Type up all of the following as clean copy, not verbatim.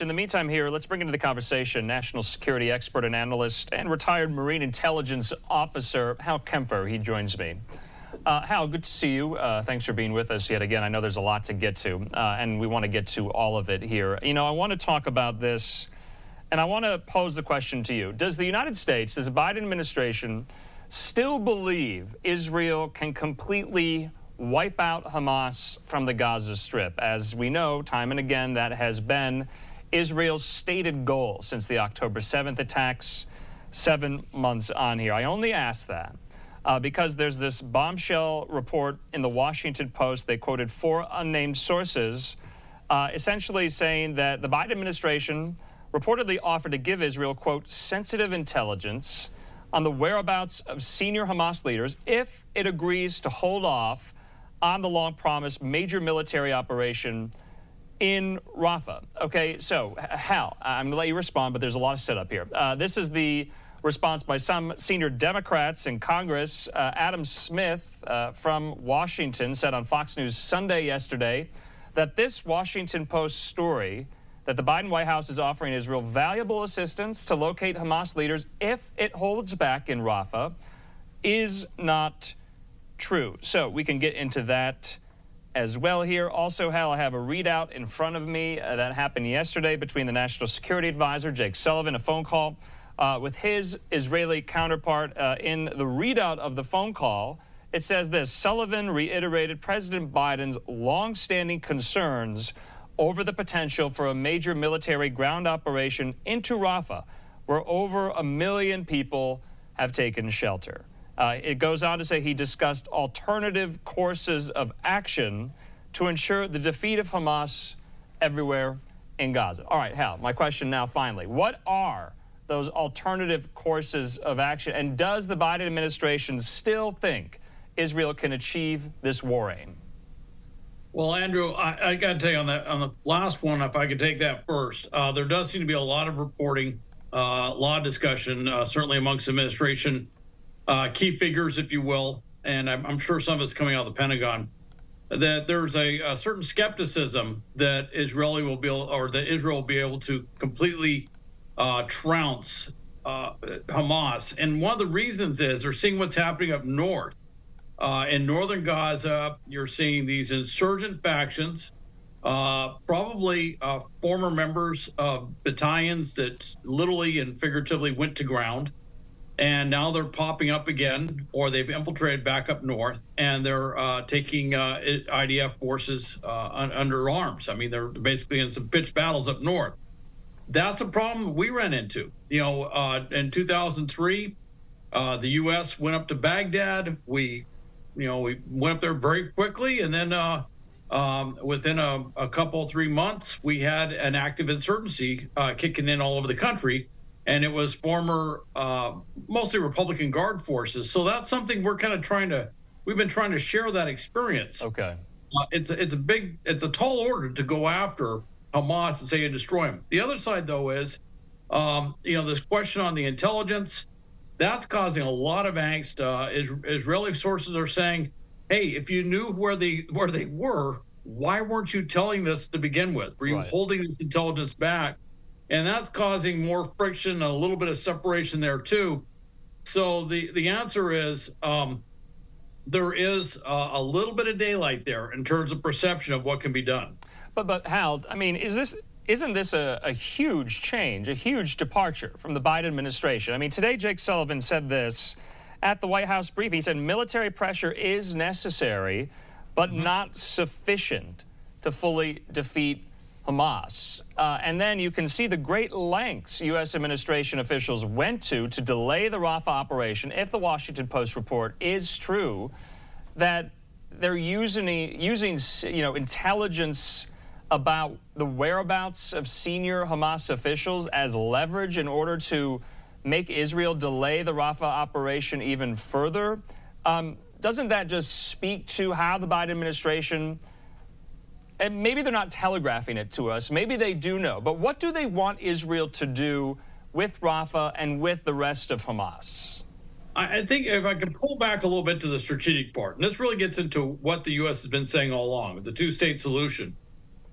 In the meantime here, let's bring into the conversation national security expert and analyst and retired Marine intelligence officer, Hal Kempfer. He joins me. Hal, good to see you. Thanks for being with us yet again. I know there's a lot to get to, and we want to get to all of it here. You know, I want to talk about this, and I want to pose the question to you. Does the United States, does the Biden administration still believe Israel can completely wipe out Hamas from the Gaza Strip? As we know, time and again, that has been Israel's stated goal since the October 7th attacks 7 months on here. I only ask that because there's this bombshell report in the Washington Post. They quoted 4 unnamed sources essentially saying that the Biden administration reportedly offered to give Israel, quote, sensitive intelligence on the whereabouts of senior Hamas leaders if it agrees to hold off on the long-promised major military operation in Rafah. Okay, so Hal, I'm going to let you respond, but there's a lot of setup here. This is the response by some senior Democrats in Congress. Adam Smith from Washington said on Fox News Sunday yesterday that this Washington Post story that the Biden White House is offering Israel valuable assistance to locate Hamas leaders if it holds back in Rafah is not true. So we can get into that as well here. Also, Hal, I have a readout in front of me that happened yesterday between the National Security Advisor Jake Sullivan, a phone call with his Israeli counterpart. In the readout of the phone call, it says this: Sullivan reiterated President Biden's long-standing concerns over the potential for a major military ground operation into Rafah, where over 1 million people have taken shelter. It goes on to say he discussed alternative courses of action to ensure the defeat of Hamas everywhere in Gaza. All right, Hal, my question now finally. What are those alternative courses of action? And does the Biden administration still think Israel can achieve this war aim? Well, Andrew, I got to tell you on the last one, if I could take that first, there does seem to be a lot of reporting, a lot of discussion, certainly amongst the administration, key figures, if you will, and I'm sure some of it's coming out of the Pentagon, that there's a certain skepticism that Israel will be able to completely trounce Hamas. And one of the reasons is they're seeing what's happening up north. In northern Gaza, you're seeing these insurgent factions, probably former members of battalions that literally and figuratively went to ground. And now they're popping up again, or they've infiltrated back up north, and they're taking IDF forces under arms. I mean, they're basically in some pitched battles up north. That's a problem we ran into. You know, in 2003, the U.S. went up to Baghdad. We went up there very quickly, and then within a couple, 3 months, we had an active insurgency kicking in all over the country. And it was former, mostly Republican Guard forces. So that's something we're kind of we've been trying to share that experience. Okay. It's a tall order to go after Hamas and say you destroy them. The other side, though, is, this question on the intelligence, that's causing a lot of angst. Israeli sources are saying, hey, if you knew where they were, why weren't you telling this to begin with? Were you holding this intelligence back? And that's causing more friction and a little bit of separation there, too. So the answer is there is a little bit of daylight there in terms of perception of what can be done. But Hal, I mean, isn't this a huge change, a huge departure from the Biden administration? I mean, today Jake Sullivan said this at the White House brief. He said military pressure is necessary, but not sufficient to fully defeat Hamas. And then you can see the great lengths U.S. administration officials went to delay the Rafah operation, if the Washington Post report is true, that they're using intelligence about the whereabouts of senior Hamas officials as leverage in order to make Israel delay the Rafah operation even further. Doesn't that just speak to how the Biden administration, and maybe they're not telegraphing it to us, maybe they do know, but what do they want Israel to do with Rafah and with the rest of Hamas? I think if I could pull back a little bit to the strategic part, and this really gets into what the U.S. has been saying all along, the two-state solution.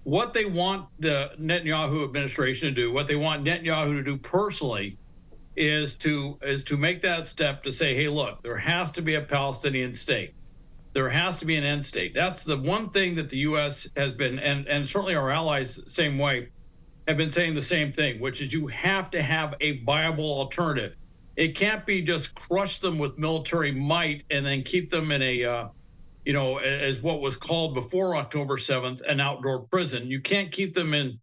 what they want the Netanyahu administration to do, what they want Netanyahu to do personally, is to make that step to say, hey, look, there has to be a Palestinian state. There has to be an end state. That's the one thing that the U.S. has been, and certainly our allies, same way, have been saying the same thing, which is you have to have a viable alternative. It can't be just crush them with military might and then keep them in a, as what was called before October 7th, an outdoor prison. You can't keep them in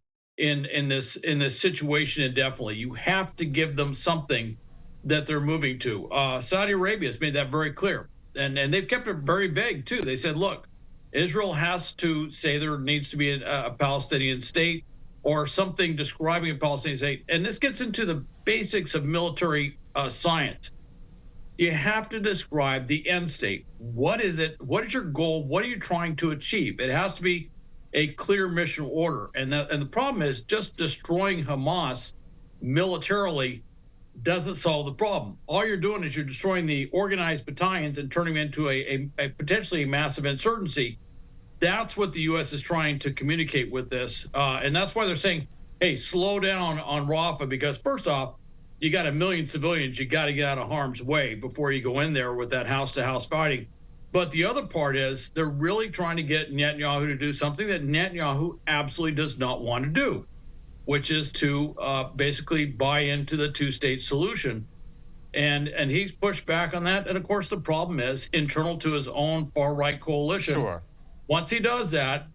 this situation indefinitely. You have to give them something that they're moving to. Saudi Arabia has made that very clear, and they've kept it very vague too. They said, look, Israel has to say there needs to be a Palestinian state or something describing a Palestinian state. And this gets into the basics of military science. You have to describe the end state. What is it? What is your goal? What are you trying to achieve? It has to be a clear mission order. And the problem is just destroying Hamas militarily doesn't solve the problem. All you're doing is you're destroying the organized battalions and turning them into a potentially massive insurgency. That's what the U.S. is trying to communicate with this. And that's why they're saying, hey, slow down on Rafah, because first off, you got 1 million civilians you got to get out of harm's way before you go in there with that house-to-house fighting. But the other part is they're really trying to get Netanyahu to do something that Netanyahu absolutely does not want to do, which is to basically buy into the two-state solution. And he's pushed back on that. And of course, the problem is internal to his own far-right coalition. Sure. Once he does that,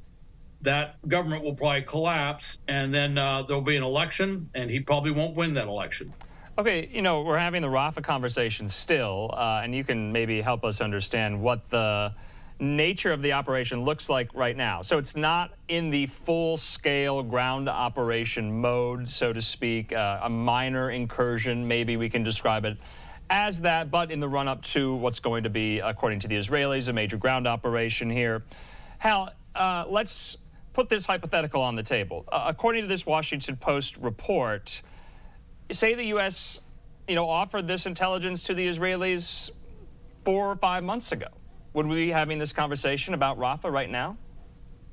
that government will probably collapse, and then there'll be an election, and he probably won't win that election. Okay, we're having the Rafah conversation still, and you can maybe help us understand what the nature of the operation looks like right now. So it's not in the full-scale ground operation mode, so to speak, a minor incursion, maybe we can describe it as that, but in the run-up to what's going to be, according to the Israelis, a major ground operation here. Hal, let's put this hypothetical on the table. According to this Washington Post report, say the U.S., offered this intelligence to the Israelis 4 or 5 months ago. Would we be having this conversation about Rafah right now?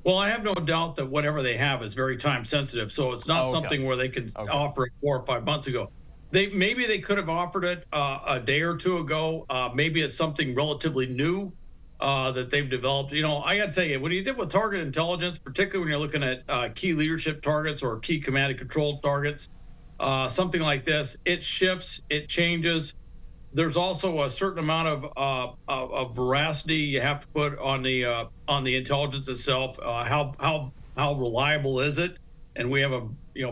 Well, I have no doubt that whatever they have is very time sensitive, so it's not something where they could offer it 4 or 5 months ago. Maybe they could have offered it a day or two ago. Maybe it's something relatively new that they've developed. I got to tell you, when you deal with target intelligence, particularly when you're looking at key leadership targets or key command and control targets, something like this, it shifts, it changes. There's also a certain amount of veracity you have to put on the intelligence itself. How reliable is it? And we have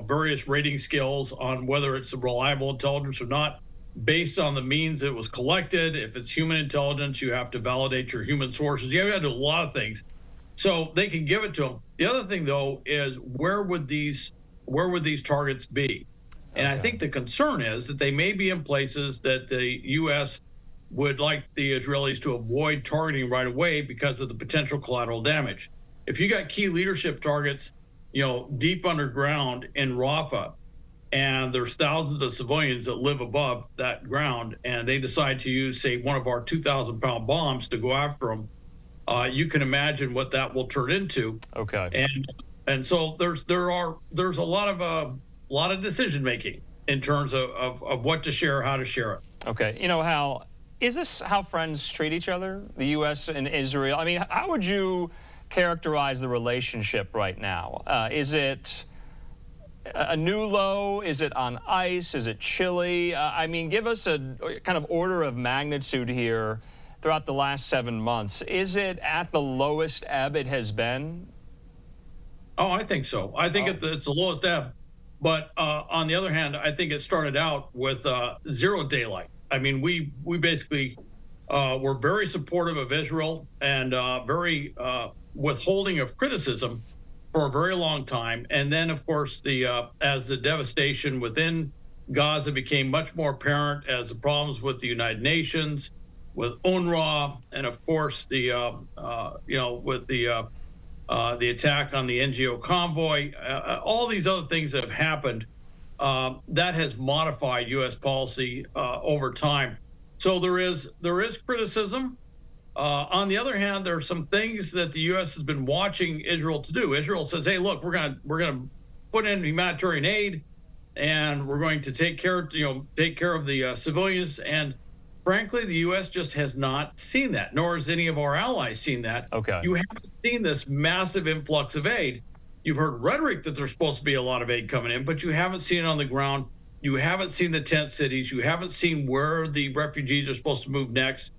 various rating scales on whether it's a reliable intelligence or not, based on the means it was collected. If it's human intelligence, you have to validate your human sources. You have to do a lot of things, so they can give it to them. The other thing, though, is where would these targets be? And I think the concern is that they may be in places that the U.S. would like the Israelis to avoid targeting right away because of the potential collateral damage. If you got key leadership targets, deep underground in Rafah, and there's thousands of civilians that live above that ground, and they decide to use, say, one of our 2,000-pound bombs to go after them, you can imagine what that will turn into. Okay. And so there's a lot of decision making in terms of what to share, how to share it. Okay. Hal, is this how friends treat each other, the U.S. and Israel? I mean, how would you characterize the relationship right now? Is it a new low? Is it on ice? Is it chilly? Give us a kind of order of magnitude here throughout the last 7 months. Is it at the lowest ebb it has been? Oh, I think so. I think it's the lowest ebb. But on the other hand, I think it started out with zero daylight. We basically were very supportive of Israel and very withholding of criticism for a very long time. And then, of course, as the devastation within Gaza became much more apparent, as the problems with the United Nations, with UNRWA, and of course with the attack on the NGO convoy, all these other things that have happened, that has modified U.S. policy over time. So there is criticism, On the other hand, there are some things that the U.S. has been watching Israel to do. Israel says, "Hey, look, we're gonna put in humanitarian aid, and we're going to take care of the civilians." And frankly, the U.S. just has not seen that, nor has any of our allies seen that. Okay. You haven't seen this massive influx of aid. You've heard rhetoric that there's supposed to be a lot of aid coming in, but you haven't seen it on the ground. You haven't seen the tent cities. You haven't seen where the refugees are supposed to move next.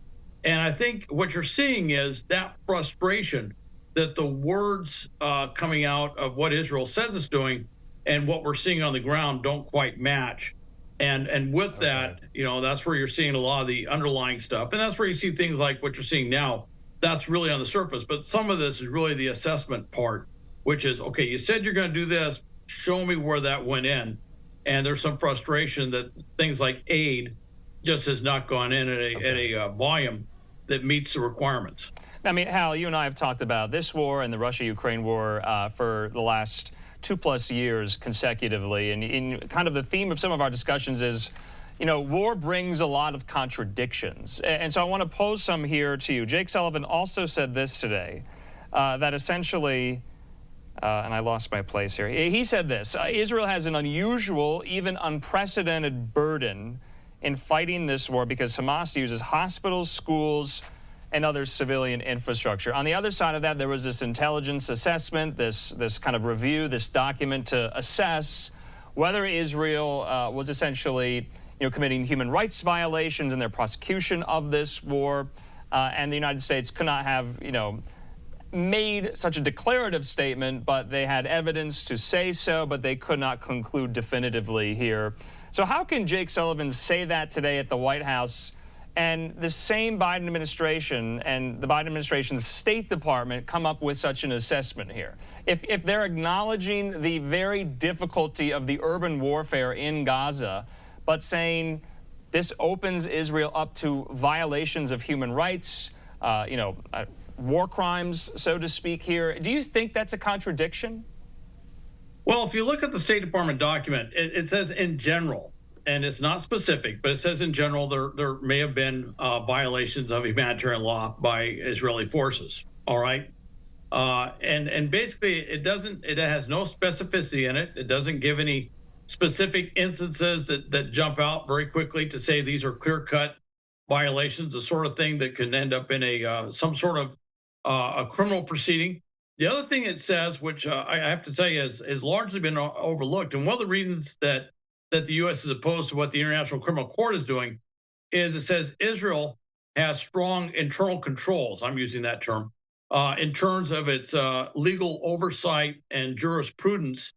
And I think what you're seeing is that frustration that the words coming out of what Israel says it's doing and what we're seeing on the ground don't quite match. And with that, that's where you're seeing a lot of the underlying stuff. And that's where you see things like what you're seeing now. That's really on the surface. But some of this is really the assessment part, which is, okay, you said you're going to do this. Show me where that went in. And there's some frustration that things like aid just has not gone in at a volume that meets the requirements. I mean, Hal, you and I have talked about this war and the Russia-Ukraine war for the last 2+ years consecutively. And in kind of the theme of some of our discussions is, war brings a lot of contradictions. And so I want to pose some here to you. Jake Sullivan also said this today, that essentially, and I lost my place here. He said this: Israel has an unusual, even unprecedented burden in fighting this war because Hamas uses hospitals, schools, and other civilian infrastructure. On the other side of that, there was this intelligence assessment, this kind of review, this document to assess whether Israel was essentially, committing human rights violations in their prosecution of this war, and the United States could not have, made such a declarative statement, but they had evidence to say so, but they could not conclude definitively here. So how can Jake Sullivan say that today at the White House, and the same Biden administration and the Biden administration's State Department come up with such an assessment here? If they're acknowledging the very difficulty of the urban warfare in Gaza, but saying this opens Israel up to violations of human rights, war crimes, so to speak here, do you think that's a contradiction? Well, if you look at the State Department document, it says in general, and it's not specific, but it says in general there may have been violations of humanitarian law by Israeli forces. All right, and basically it has no specificity in it. It doesn't give any specific instances that jump out very quickly to say these are clear-cut violations, the sort of thing that can end up in some sort of a criminal proceeding. The other thing it says, which I have to tell you has largely been overlooked, and one of the reasons that the U.S. is opposed to what the International Criminal Court is doing, is it says Israel has strong internal controls, I'm using that term, in terms of its legal oversight and jurisprudence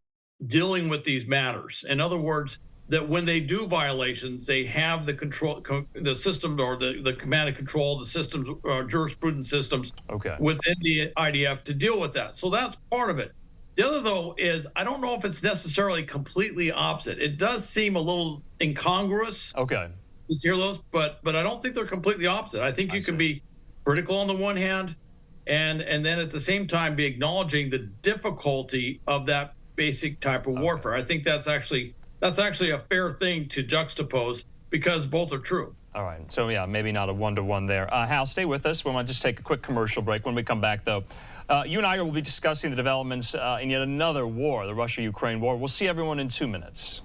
dealing with these matters. In other words, that when they do violations, they have the control, the system, or the command and control, the systems, jurisprudence systems within the IDF to deal with that. So that's part of it. The other, though, is I don't know if it's necessarily completely opposite. It does seem a little incongruous. Okay. To hear those, but I don't think they're completely opposite. I think you can be critical on the one hand, and then at the same time be acknowledging the difficulty of that basic type of warfare. I think that's actually a fair thing to juxtapose because both are true. All right. So, yeah, maybe not a one-to-one there. Hal, stay with us. We want to just take a quick commercial break. When we come back, though, you and I will be discussing the developments in yet another war, the Russia-Ukraine war. We'll see everyone in 2 minutes.